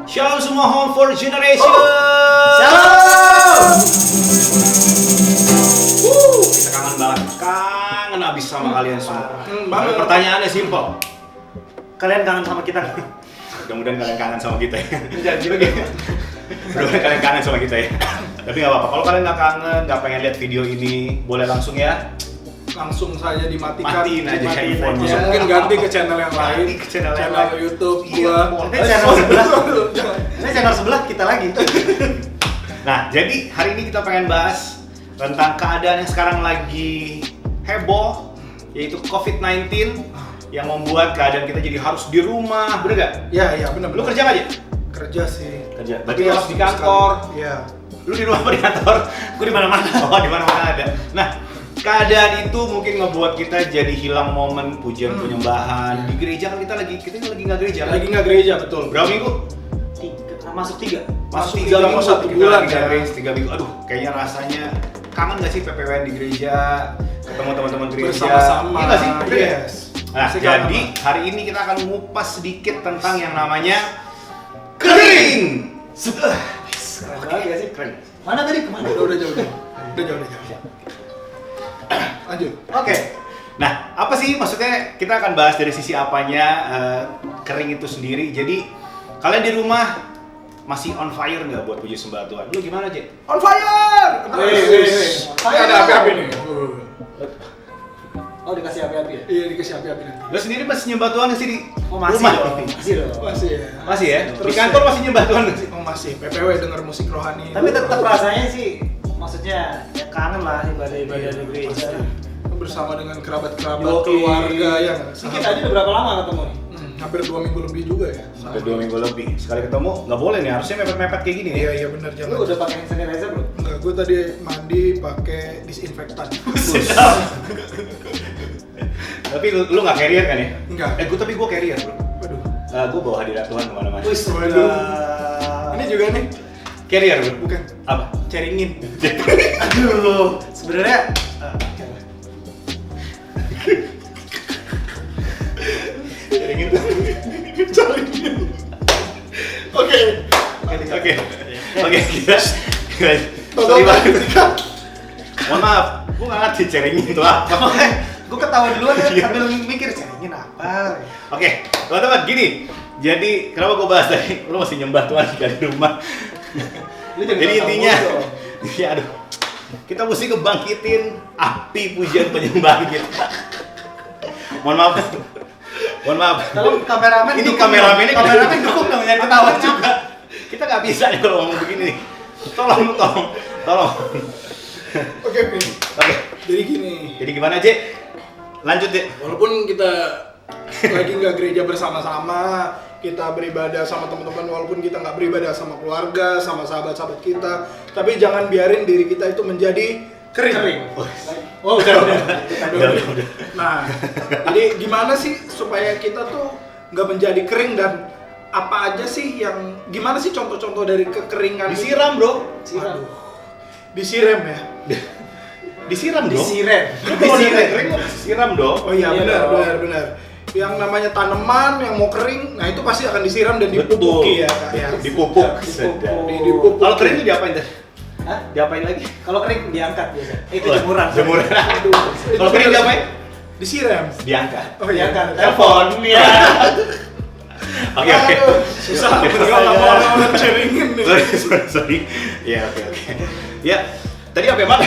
Shalom semua Home for Generation. Shalom. Kita kangen banget, kangen abis sama kalian semua. Banget. Pertanyaannya simpel. Kalian kangen sama kita? Mudah-mudahan kalian kangen sama kita ya. Janji begitu. Mudah-mudahan kalian kangen sama kita ya. Tapi nggak apa-apa. Kalau kalian nggak kangen, nggak pengen lihat video ini, boleh langsung ya. Langsung saja dimatikan. Matiin aja handphonenya. Terus mungkin ganti ke channel yang lain. Ganti ke channel yang lain. YouTube Iya, gua. Ini channel sebelah. Ini channel sebelah kita lagi. Nah, jadi hari ini kita pengen bahas tentang keadaan yang sekarang lagi heboh, yaitu COVID-19 yang membuat keadaan kita jadi harus di rumah, bener gak? Iya, benar. Lu kerja nggak aja? Kerja sih. Kerja. Berarti lu harus di kantor. Iya. Lu di rumah apa di kantor? Gue di mana-mana. Oh, di mana-mana ada. Nah, keadaan itu mungkin ngebuat kita jadi hilang momen pujian penyembahan. Di gereja kan kita lagi nggak gereja. Lagi nggak gereja, betul. Berapa minggu? Masuk 3. Masuk 3 dalam minggu, 1 kita bulan lagi ya. gathering 3 minggu. Aduh, kayaknya rasanya kangen gak sih PPWN di gereja, ketemu teman-teman gereja. Bersama-sama. Iya gak sih? Bener ya? Yes. Nah, Masih jadi kangen. hari ini kita akan ngupas sedikit tentang yang namanya kering. Keren banget ya sih. Keren. Mana tadi? Kemana? Udah jauh. Lanjut. Oke. Nah, apa sih maksudnya kita akan bahas dari sisi apanya kering itu sendiri. Jadi, kalian di rumah masih on fire nggak buat puji sembah Tuhan? Lu gimana, Jek? On fire. Ada api-api nih. Oh, dikasih api-api ya? Iya, dikasih api-api nanti. Lu sendiri masih nyembah Tuhan nggak sih di Oh, masih rumah? dong. Masih dong. Masih ya. Masih ya? Terus Di kantor ya. masih nyembah Tuhan nggak sih? Oh, masih. PPW denger musik rohani. Tapi tetap rasanya sih, maksudnya ya kangen lah ibadah-ibadah di gereja. Bersama dengan kerabat-kerabat, Yoi. keluarga yang Ini kita aja udah berapa lama ketemu nih? hampir 2 minggu lebih juga ya. Sampai 2 minggu lebih. Sekali ketemu nggak boleh nih, harusnya mepet-mepet kayak gini ya. Iya benar Lu jangan. udah pakai hand sanitizer belum? Enggak, gue tadi mandi pakai disinfektan. Tapi lu nggak carrier kan ya? Enggak. Tapi gue carrier bro. Waduh. Gue bawa hadirat Tuhan kemana-mana. Wih, Waduh. Ini juga nih. Carrier bro. Bukan. Apa? Ceringin. Aduh, sebenarnya Caringin tuh. Ceringin. Oke. Oke, kita Tolong sorry banget. Mohon maaf, gue nggak ngerti caringin itu apa. gue ketawa duluan ya sambil mikir ceringin apa. Oke, teman-teman gini. Jadi kenapa gue bahas tadi? Lu masih nyembah Tuhan di rumah. Lu jangan Jadi ketawa intinya, mulu dong. ya aduh, kita mesti ngebangkitin api pujian penyembahan kita. Mohon maaf. Kalau kameramen Ini dukung kameramen ini dong. Kameramen dukung dong jangan ketawa ketawa juga. Kita nggak bisa nih kalau ngomong begini nih. Tolong. Oke. Oke. Jadi gini. Jadi gimana, Jek? Lanjut, Jek. Walaupun kita lagi nggak gereja bersama-sama, kita beribadah sama teman-teman, walaupun kita nggak beribadah sama keluarga, sama sahabat-sahabat kita, tapi jangan biarin diri kita itu menjadi kering. Oh, udah. Udah. Nah, jadi gimana sih supaya kita tuh nggak menjadi kering dan apa aja sih yang gimana sih contoh-contoh dari kekeringan? Disiram, Bro. Aduh. Disiram ya? Disiram dong. Disiren. Lu kalau udah kering lu disiram dong. Oh iya, Iya dong. benar. Yang namanya tanaman yang mau kering, nah itu pasti akan disiram dan dipupuki ya, Kak, ya. Dipupuk. Dipupuk. Dipupuk. Kalau kering itu diapain, Teh? Hah? Diapain lagi? Kalau kering diangkat biasa. Itu Oh, jemuran. Jemuran. Aduh. Kalau kering diapain? Disiram. Diangkat. Oh iya. Diangkat. Telepon. Iya. Oke. Aduh, susah. Berdua nggak mau orang ceringin nih. Sorry. Ya, oke. Ya, tadi apa emang?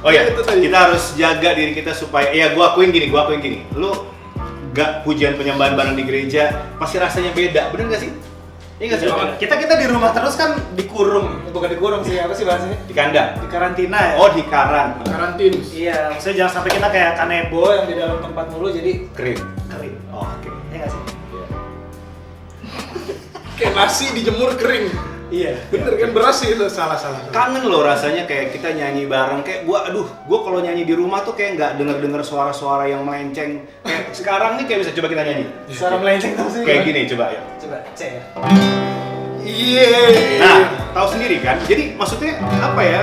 Oh ya, Itu tadi. kita harus jaga diri kita supaya, gua akuin gini. Lu gak pujian penyembahan bareng di gereja, pasti rasanya beda, bener gak sih? Iya gak sih? Kita di rumah terus kan dikurung. Bukan dikurung sih, apa sih bahasanya? Di kandang? Di karantina ya. Oh, di karang. Karantin. Iya, maksudnya jangan sampai kita kayak kanebo yang di dalam tempat mulu jadi Kering. kering. Oh, oke. Iya nggak sih? Kayak nasi dijemur kering. Iya. Bener kan, beras sih itu salah. Kangen loh rasanya kayak kita nyanyi bareng, kayak gua kalau nyanyi di rumah tuh kayak nggak denger suara-suara yang melenceng. Kayak sekarang nih kayak bisa coba kita nyanyi. Suara melenceng tuh sih. Kayak gini coba ya. Coba C ya. Iya. Nah, tahu sendiri kan. Jadi maksudnya apa ya?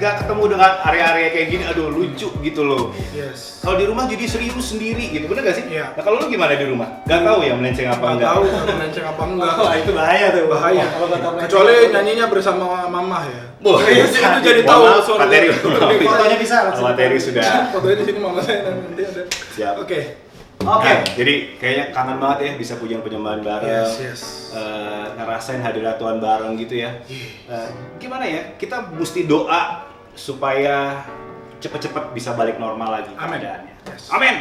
nggak ketemu dengan area-area kayak gini, aduh lucu gitu loh. Yes. Kalau di rumah jadi serius sendiri gitu, bener gak sih? Iya. Nah kalau lu gimana di rumah? Gak tahu ya melenceng apa Nggak enggak? tahu melenceng apa enggak. Wah, itu bahaya tuh. Bahaya. Kalau kata mereka Kecuali itu- nyanyinya bersama mama ya. Boh, Itu jadi tahu suara materi. Fotonya bisa langsung. Materi sudah. Fotonya di sini mama saya nanti ada. Siap. Oke. Oke. Nah, jadi kayaknya kangen banget ya bisa pujian penyembahan bareng. Yes. Ngerasain hadirat Tuhan bareng gitu ya. Gimana ya? Kita mesti doa supaya cepet-cepet bisa balik normal lagi Amin. keadaannya. Yes. Amin.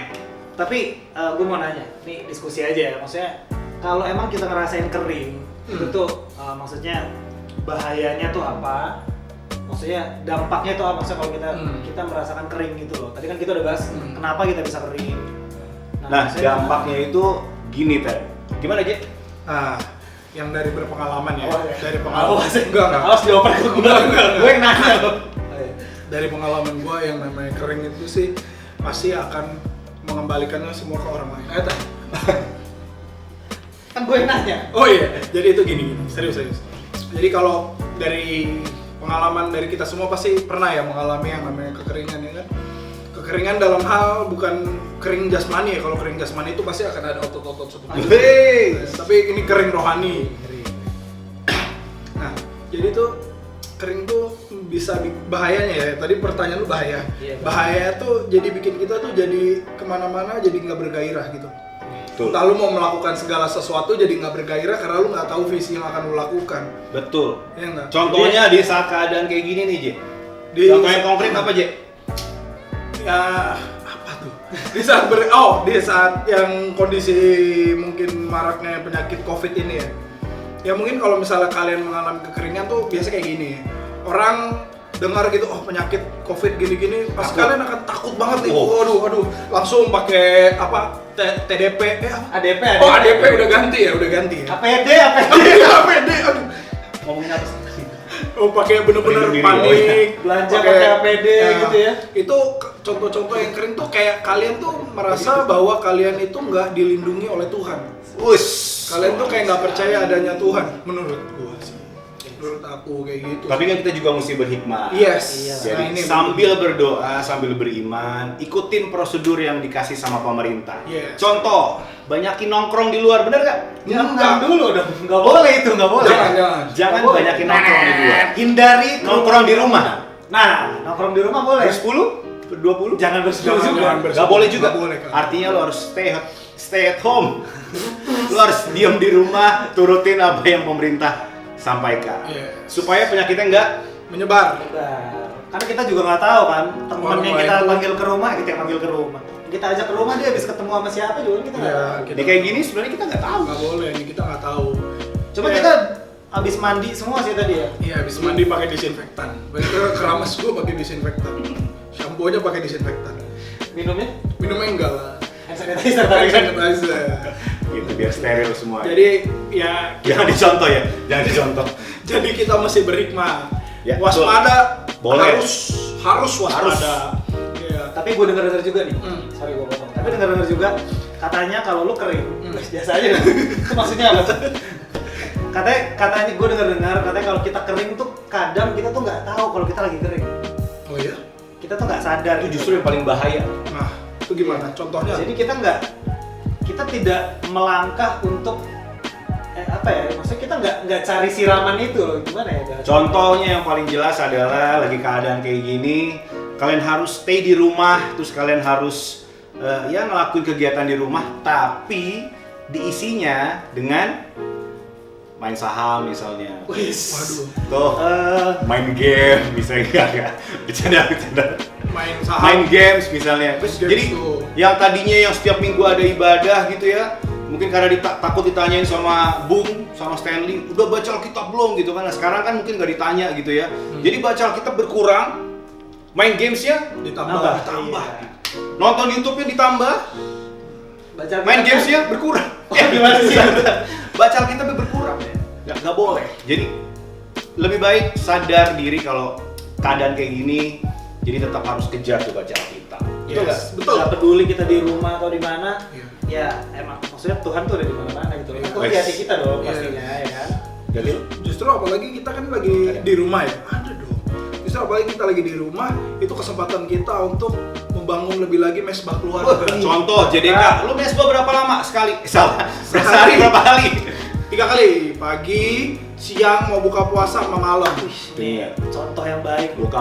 Tapi gue mau nanya, nih diskusi aja ya. Maksudnya kalau emang kita ngerasain kering, itu tuh maksudnya bahayanya tuh apa? Maksudnya dampaknya tuh apa? Maksudnya kalau kita merasakan kering gitu loh. Tadi kan kita udah bahas kenapa kita bisa kering. Nah, maksudnya dampaknya itu gini Ter. Gimana aja? Nah, yang dari berpengalaman ya. Oh, iya. Dari pengalaman. Awas, Enggak. awas jawaban ke gue. Gue yang nanya loh. Dari pengalaman gua yang namanya kering itu sih pasti akan mengembalikannya semua ke orang lain. Kan gue yang nanya. Oh iya, jadi itu gini, serius. Jadi kalau dari pengalaman dari kita semua pasti pernah ya mengalami yang namanya kekeringan ya kan. Kekeringan dalam hal bukan kering jasmani ya, kalau kering jasmani itu pasti akan ada otot-otot seperti itu. Hey. Tapi ini kering rohani. Nah, jadi tuh kering tuh bisa bahayanya ya. Tadi pertanyaan lu bahaya. Iya, Bahaya tuh jadi bikin kita tuh jadi kemana-mana jadi nggak bergairah gitu. Betul. Entah lu mau melakukan segala sesuatu jadi nggak bergairah karena lu nggak tahu visi yang akan lu lakukan. Betul. Ya nggak? Contohnya di saat keadaan kayak gini nih, Je. Di- Contoh yang konkret apa, Je? Ya apa tuh? Di saat yang kondisi mungkin maraknya penyakit COVID ini ya. Ya mungkin kalau misalnya kalian mengalami kekeringan tuh biasa kayak gini. Orang dengar gitu, oh penyakit COVID gini-gini, pas Takut. kalian akan takut banget nih. Oh. Waduh, langsung pakai apa? TDP, apa? ADP. Oh ADP udah ganti ya. APD. APD, aduh. Ngomongin apa sih? Oh pakai bener-bener Pelindung diri, panik, oh iya. Belanja pakai APD gitu ya. Itu contoh-contoh yang kering tuh kayak kalian tuh merasa bahwa kalian itu nggak dilindungi oleh Tuhan. Ush. Kalian tuh kayak nggak percaya adanya Tuhan, menurut gua sih. Menurut aku kayak gitu. Tapi kan kita juga mesti berhikmah. Yes. Iya. Jadi Nah, ini sambil berdoa, sambil beriman, ikutin prosedur yang dikasih sama pemerintah. Yes. Contoh, banyakin nongkrong di luar, bener gak? Jangan dulu dong. Nggak boleh itu, nggak boleh. Jangan. Jangan Nggak boleh. banyakin nongkrong di luar. Hindari Nongkrong di rumah. Nah, nongkrong di rumah boleh. Ber-10? Ber-20? Jangan bersebut Jangan, juga. jangan ber- Gak boleh juga. Nggak boleh, kan. Artinya lo harus stay at home. Lo harus diam di rumah, turutin apa yang pemerintah sampaikan. Yes. Supaya penyakitnya nggak Menyebar. Nah, karena kita juga nggak tahu kan temen Orang yang lain kita tuh- panggil ke rumah, kita yang panggil ke rumah. Kita ajak ke rumah dia habis ketemu sama siapa juga kita nggak Ya, tahu. kita Ini kayak gini sebenarnya kita nggak tahu. nggak boleh, ini kita nggak tahu. Coba Ya. kita habis mandi semua sih tadi ya. Iya, habis mandi pakai disinfektan. Keramas gua pakai disinfektan. Shampoo aja pakai disinfektan. Minumnya Minumnya enggak lah. hand sanitizer tadi kan. Sanitizer. Gitu biar steril semua. Jadi ya Jangan dicontoh ya, jangan dicontoh. jadi kita mesti berhikmah. Ya, waspada. Boleh. Harus waspada. Iya. Tapi gue dengar juga nih. Sorry gue potong. Tapi dengar juga katanya kalau lu kering, biasa aja. Itu maksudnya apa? Katanya gue dengar katanya kalau kita kering tuh kadang kita tuh nggak tahu kalau kita lagi kering. Oh iya? Kita tuh nggak sadar. Itu justru yang paling bahaya. Nah, itu gimana? Contohnya? Jadi kita tidak melangkah untuk apa ya? Maksudnya kita nggak cari siraman itu loh. Gimana ya? Contohnya yang paling jelas adalah lagi keadaan kayak gini, kalian harus stay di rumah, terus kalian harus ya ngelakuin kegiatan di rumah, tapi diisinya dengan main saham misalnya. Wis. Waduh. Tuh, main game misalnya enggak. Bercanda. Main saham. Main games misalnya. Terus Games jadi tuh. yang tadinya yang setiap minggu ada ibadah gitu ya, mungkin karena takut ditanyain sama Bung, sama Stanley, udah baca Alkitab belum gitu kan. Nah, sekarang kan mungkin nggak ditanya gitu ya. Jadi baca Alkitab berkurang, main gamesnya ditambah. Iya. nonton YouTube-nya ditambah, Baca main Alkitab. gamesnya berkurang. Oh, gimana sih? Baca Alkitabnya berkurang. Nggak boleh. Jadi lebih baik sadar diri kalau keadaan kayak gini, jadi tetap harus kejar tuh baca Alkitab. Betul nggak? Yes, betul. Nggak peduli kita di rumah atau di mana. Iya. Ya emang maksudnya Tuhan tuh ada di mana-mana gitu loh. Iya. Itu di hati kita dong Iya. pastinya ya kan. Jadi Justru apalagi kita kan lagi di rumah ya. Ada dong. Misal apalagi kita lagi di rumah, itu kesempatan kita untuk membangun lebih lagi mesbah keluarga. Contoh JDK, lu mesbah berapa lama sekali? Salah. Sehari berapa kali? 3 kali, pagi, siang, mau buka puasa sama malam. Iya. Contoh yang baik. Mau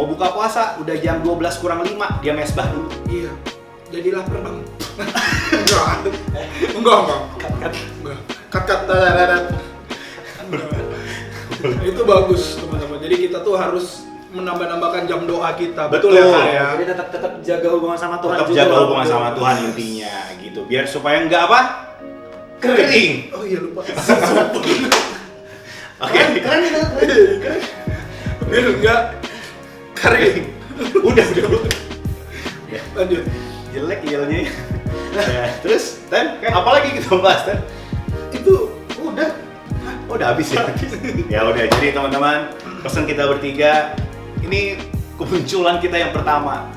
buka puasa udah jam 12 kurang 5 dia mesbah dulu. Iya. Jadi lapar bang. Enggak. Kat. Itu bagus teman-teman. Jadi kita tuh harus menambah-nambahkan jam doa kita. Betul ya, Kak, ya. Jadi tetap jaga hubungan sama Tuhan Tetap juga. jaga hubungan sama Tuhan intinya gitu. Biar supaya enggak apa? Kering. Oh iya lupa. Oke. Keren itu. Biar enggak kering. Udah. Ya, Lanjut. jelek yelnya. Ya, terus apalagi kita bahas Tan? Itu udah. Oh, udah habis ya? Ya udah, jadi teman-teman, pesan kita bertiga, ini kemunculan kita yang pertama.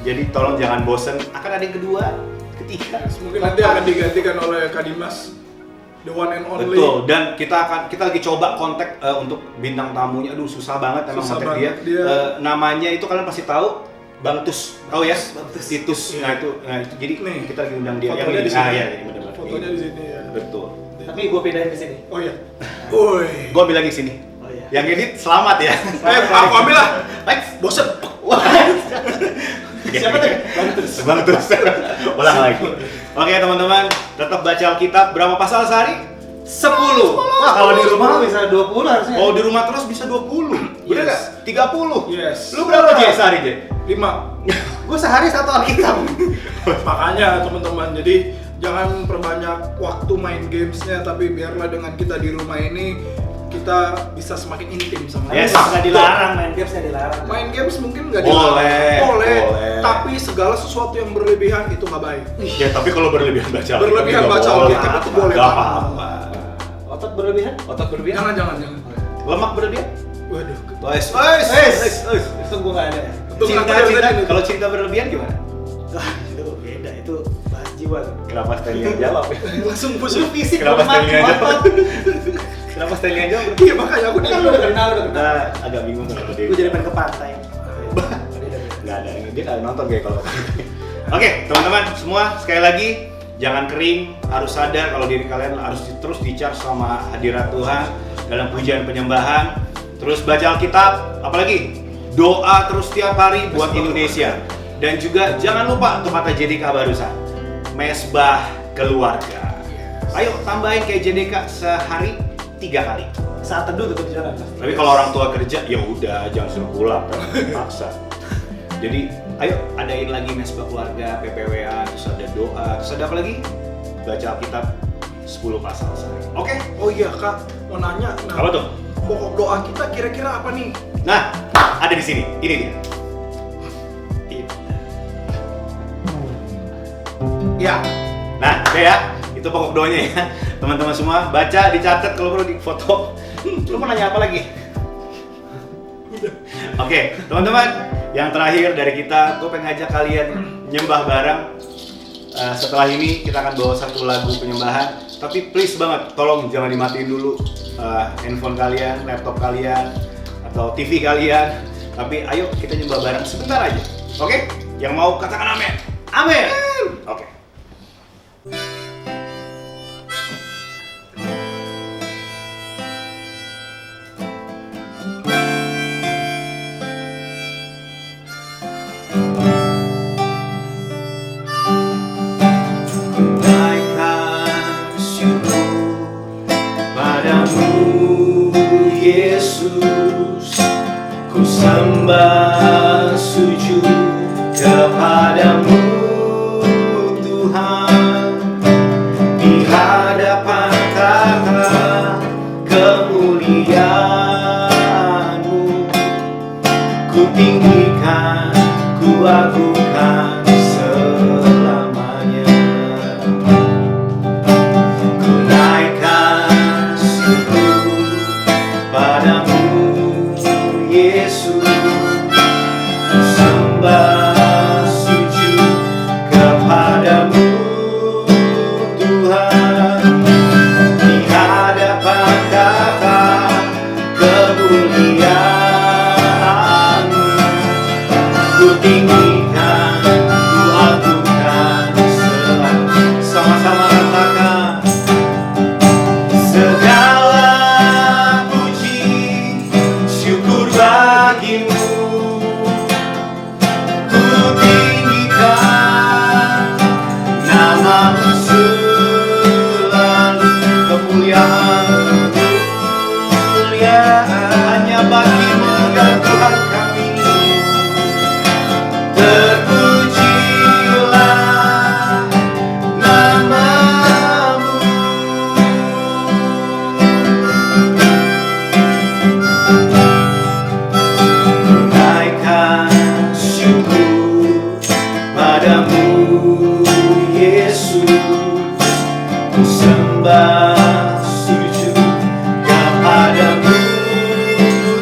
Jadi tolong jangan bosen, akan ada yang kedua, ketiga. Mungkin nanti akan digantikan oleh Kak Dimas, the one and only. Betul, dan kita lagi coba kontak untuk bintang tamunya. Aduh, susah banget emang Susah kontak banget dia. dia. Namanya itu kalian pasti tahu, Bang Tus. Tahu ya? Bang Tus. Titus. Iya. Nah itu jadi Nih, kita lagi undang dia. fotonya Yang di sini. Ah, iya, benar-benar. Fotonya di sini ya. Betul. Tapi gue bedain di sini. Oh iya. Woi. Gue ambil lagi sini. Oh iya. Yang edit selamat ya. Aku ambil lah. Baik. Bosen. Wah. Siapa tuh? Bang Tus. Ulang lagi. Oke teman-teman, tetap baca Alkitab. Berapa pasal sehari? 10. Wah, kalau di rumah bisa 20 harusnya. Oh, di rumah terus bisa 20. Bener nggak? Yes. 30. Yes. Lu berapa Jay sehari Jay? 5. Gue sehari 1 Alkitab. Makanya teman-teman, jadi jangan perbanyak waktu main gamesnya, tapi biarlah dengan kita di rumah ini kita bisa semakin intim sama Yes. Tuhan. Nggak dilarang, main games nggak dilarang. Main games mungkin nggak Boleh, boleh, boleh. tapi segala sesuatu yang berlebihan itu nggak baik. Ya tapi kalau berlebihan baca Alkitab Berlebihan juga baca boleh. Alkitab itu boleh Nggak banget. apa-apa. Otot berlebihan? Otot berlebihan? Jangan. Lemak berlebihan? Waduh. Itu gue nggak ada. Itu Cinta, kenapa cinta. dari- Kalau cinta berlebihan gimana? Wah, itu beda, itu bahas jiwa tuh. Kenapa Stanley yang jawab? Langsung pusing. Fisik, Kenapa lemak, Stanley yang jawab? otot. Kenapa Stanley yang jawab? Iya makanya aku Kan lu udah kenal, Kita agak bingung kenapa dia. Gue jadi pengen ke pantai. Nggak ada, dia nggak nonton kayak kalau. Oke, teman-teman semua sekali lagi jangan kering, harus sadar kalau diri kalian harus terus di-charge sama hadirat Tuhan dalam pujian penyembahan. Terus baca Alkitab, apalagi doa terus tiap hari buat Indonesia. Dan juga jangan lupa tuh kata JDK barusan, mesbah keluarga. Ayo tambahin kayak JDK sehari 3 kali. Saat teduh tetap jalan. Tapi kalau orang tua kerja, ya udah jangan suruh pulang, paksa. Jadi, ayo adain lagi mesbah keluarga, PPWA, terus ada doa, terus ada apa lagi? Baca Alkitab 10 pasal sehari. Oke? Oh iya Kak, mau nanya. Apa tuh? Pokok doa kita kira-kira apa nih? Nah, ada di sini. Ini dia. Ya. Nah, udah ya. Itu pokok doanya ya. Teman-teman semua, baca, dicatat, kalau perlu difoto. Lu mau nanya apa lagi? Oke, teman-teman, yang terakhir dari kita, gue pengen ngajak kalian nyembah bareng. Setelah ini kita akan bawa satu lagu penyembahan. Tapi please banget, tolong jangan dimatiin dulu handphone kalian, laptop kalian, atau TV kalian. Tapi ayo kita nyembah bareng sebentar aja. Oke? Yang mau katakan amin. Amin. Oke. Naikkan syukur padamu Yesus, ku sembah sujud kepadamu Tuhan, di hadapan tahta kemuliaan-Mu, ku tinggikan, ku agungkan selamanya. Ku naikkan syukur padamu Yesus, ku sembah sujud kepadamu Tuhan, di hadapan tahta kemuliaan-Mu, namamu selalu kemuliaan, kemuliaan hanya bagimu ya Tuhan kami. Terpujilah namamu. Naikkan syukur padamu Yesus, ku sembah sujud kepadamu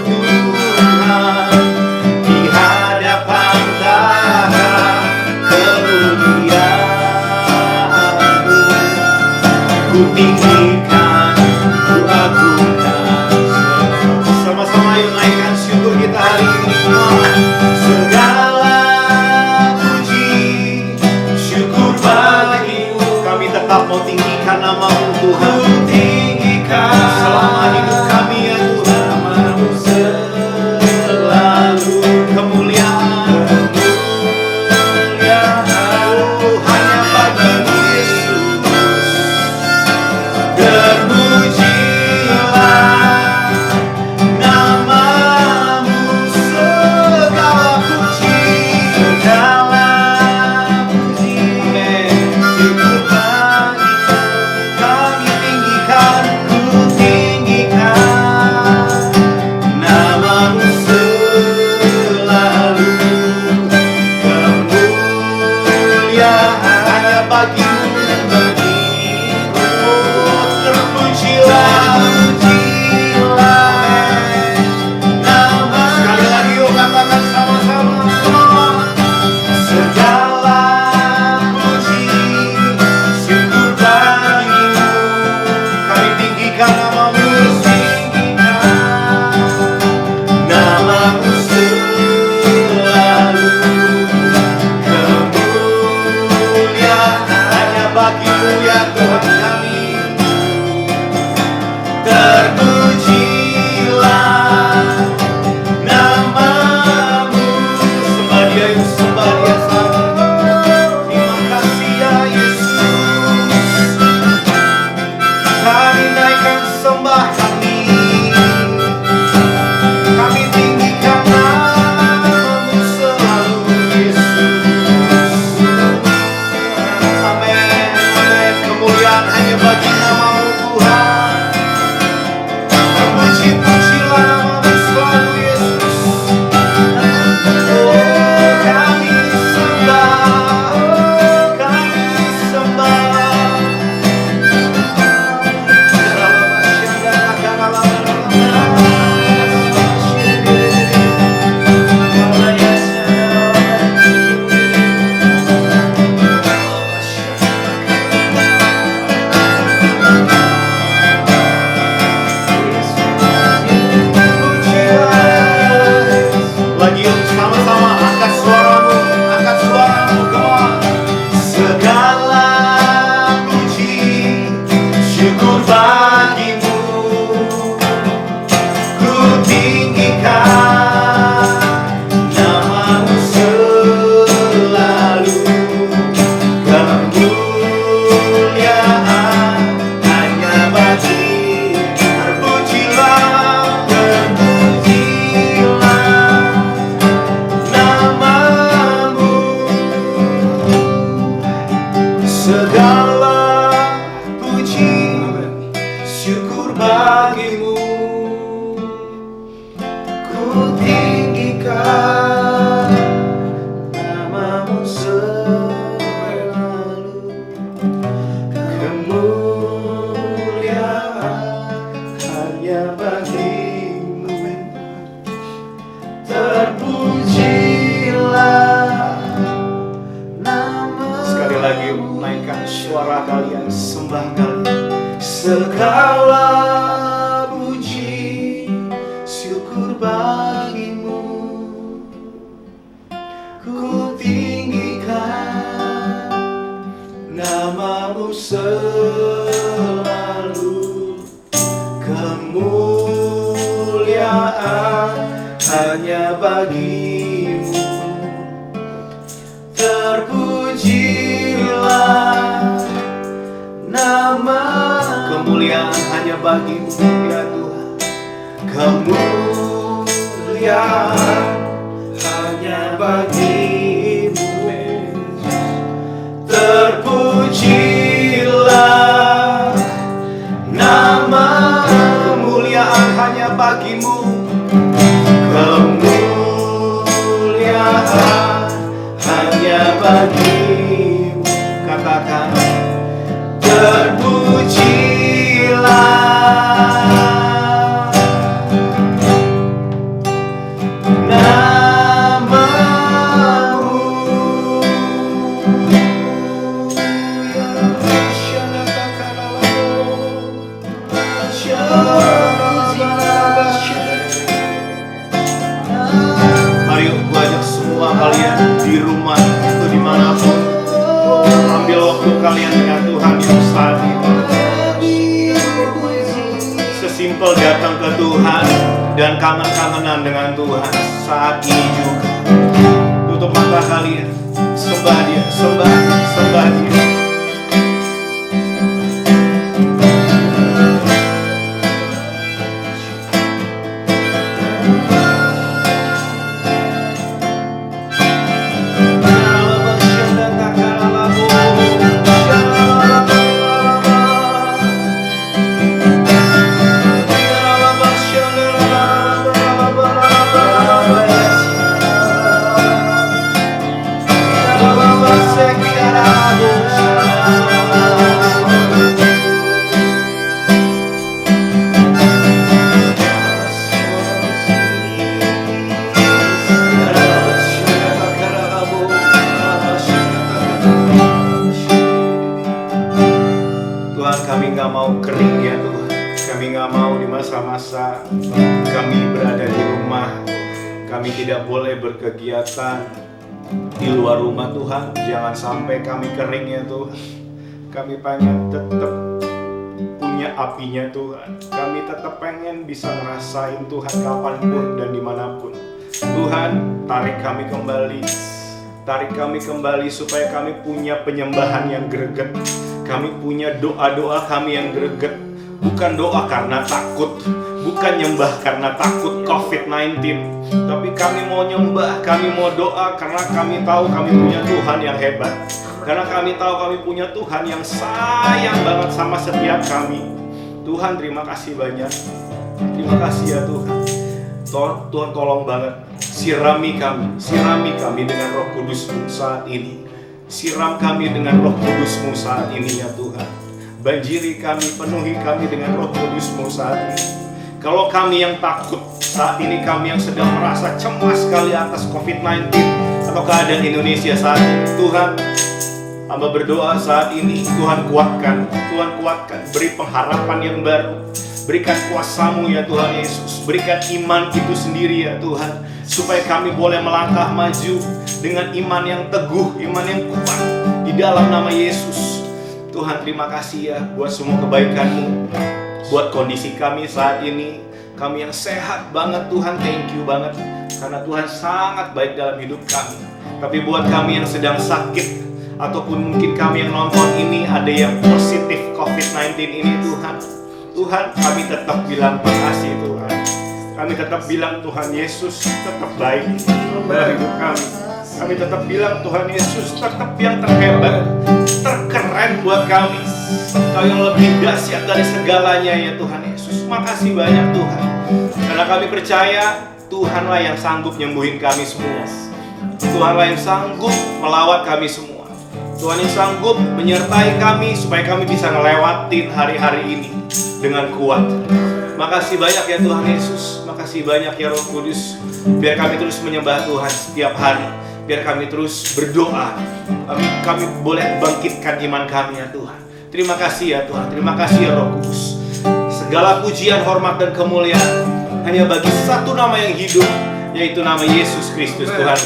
Tuhan, di hadapan tahta kemuliaan-Mu. Ku tinggikan, ku agungkan, sama-sama yuk naikkan syukur kita hari ini semua. Segala puji syukur bagimu, kami tetap mau tinggikan namamu Tuhan. Ku tinggikan selama hidup kami ya Tuhan. Namamu selalu kemuliaan, kemuliaan, oh, hanya bagimu Yesus. Terpujilah namamu, segala puji, segala puji, syukur bagimu, kami tinggikan, ku tinggikan namamu selalu, kemuliaan hanya bagimu, bagimu. Terpujilah, pujilah nama. Sekali lagi yuk katakan sama-sama. Segala puji syukur bagimu, kami tinggikan namamu, tinggikan namamu selalu, kemuliaan hanya bagimu ya Tuhan kami. Terpujilah namamu, sembah Dia yuk, sembah Dia sama. Terima kasih ya Yesus, kami naikkan sembah kami tinggikan namamu selalu Yesus. Amin, amin, kemuliaan hanya bagi namamu Tuhan. Terpuji-pujilah namamu selalu Yesus. Oh, kami sembah, kami sembah. Lagi yuk, sama-sama angkat suaramu, come on. Segala puji syukur bagimu, ku tinggikan namamu selalu, kemuliaan hanya bagi. Terpujilah, terpujilah namamu, segala puji syukur bagimu, ku tinggikan namamu selalu, kemuliaan hanya bagimu. Terpujilah nama. Sekali lagi yuk, naikkan suara kalian, sembah kalian. Segala puji syukur bagimu, ku tinggikan namamu selalu, kemuliaan hanya bagimu. Terpujilah bagimu ya Tuhan. Kemuliaan hanya bagimu. Terpujilah nama, kemuliaan hanya bagimu. Kemuliaan hanya bagimu. Katakan, terpujilah namamu. Mari aku ajak semua kalian di rumah atau dimanapun, ambil waktu kalian dengan Tuhan yang saat ini. Sesimpel datang ke Tuhan dan kangen-kangenan dengan Tuhan saat ini juga. Tutup mata kalian, sembah Dia, sembah Dia. Tuhan, kami gak mau kering ya Tuhan. Kami gak mau di masa-masa kami berada di rumah, kami tidak boleh berkegiatan di luar rumah Tuhan. Jangan sampai kami kering ya Tuhan. Kami pengen tetap punya apinya Tuhan. Kami tetap pengen bisa ngerasain Tuhan kapanpun dan dimanapun. Tuhan, tarik kami kembali. Tarik kami kembali supaya kami punya penyembahan yang greget. Kami punya doa-doa kami yang greget. Bukan doa karena takut, bukan nyembah karena takut COVID-19, tapi kami mau nyembah, kami mau doa karena kami tahu kami punya Tuhan yang hebat. Karena kami tahu kami punya Tuhan yang sayang banget sama setiap kami. Tuhan, terima kasih banyak. Terima kasih ya Tuhan. Tuhan tolong banget, sirami kami dengan Roh Kudus-Mu saat ini. Siram kami dengan Roh Kudus-Mu saat ini ya Tuhan. Banjiri kami, penuhi kami dengan Roh Kudus-Mu saat ini. Kalau kami yang takut saat ini, kami yang sedang merasa cemas sekali atas COVID-19 atau keadaan Indonesia saat ini, Tuhan, hamba berdoa saat ini, Tuhan kuatkan, beri pengharapan yang baru. Berikan kuasa-Mu ya Tuhan Yesus. Berikan iman itu sendiri ya Tuhan, supaya kami boleh melangkah maju dengan iman yang teguh, iman yang kuat di dalam nama Yesus. Tuhan, terima kasih ya buat semua kebaikan-Mu, buat kondisi kami saat ini. Kami yang sehat banget Tuhan, thank you banget. Karena Tuhan sangat baik dalam hidup kami. Tapi buat kami yang sedang sakit, ataupun mungkin kami yang nonton ini ada yang positif COVID-19 ini Tuhan, kami tetap bilang makasih Tuhan. Kami tetap bilang Tuhan Yesus tetap baik dalam hidup kami. Kami tetap bilang Tuhan Yesus tetap yang terhebat, terkeren buat kami. Kau yang lebih dahsyat dari segalanya ya Tuhan Yesus. Makasih banyak Tuhan. Karena kami percaya Tuhanlah yang sanggup nyembuhin kami semua. Tuhanlah yang sanggup melawat kami semua. Tuhan yang sanggup menyertai kami supaya kami bisa ngelewatin hari-hari ini dengan kuat. Makasih banyak ya Tuhan Yesus. Makasih banyak ya Roh Kudus. Biar kami terus menyembah Tuhan setiap hari. Biar kami terus berdoa. Kami boleh bangkitkan iman kami ya Tuhan. Terima kasih ya Tuhan. Terima kasih ya Roh Kudus. Segala pujian, hormat, dan kemuliaan hanya bagi satu nama yang hidup, yaitu nama Yesus Kristus Tuhan.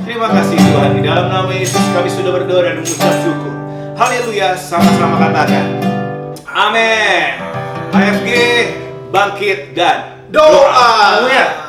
Terima kasih Tuhan. Di dalam nama Yesus kami sudah berdoa dan mengucap syukur. Haleluya. Sama-sama katakan amin. AFG bangkit dan doa. Haleluya.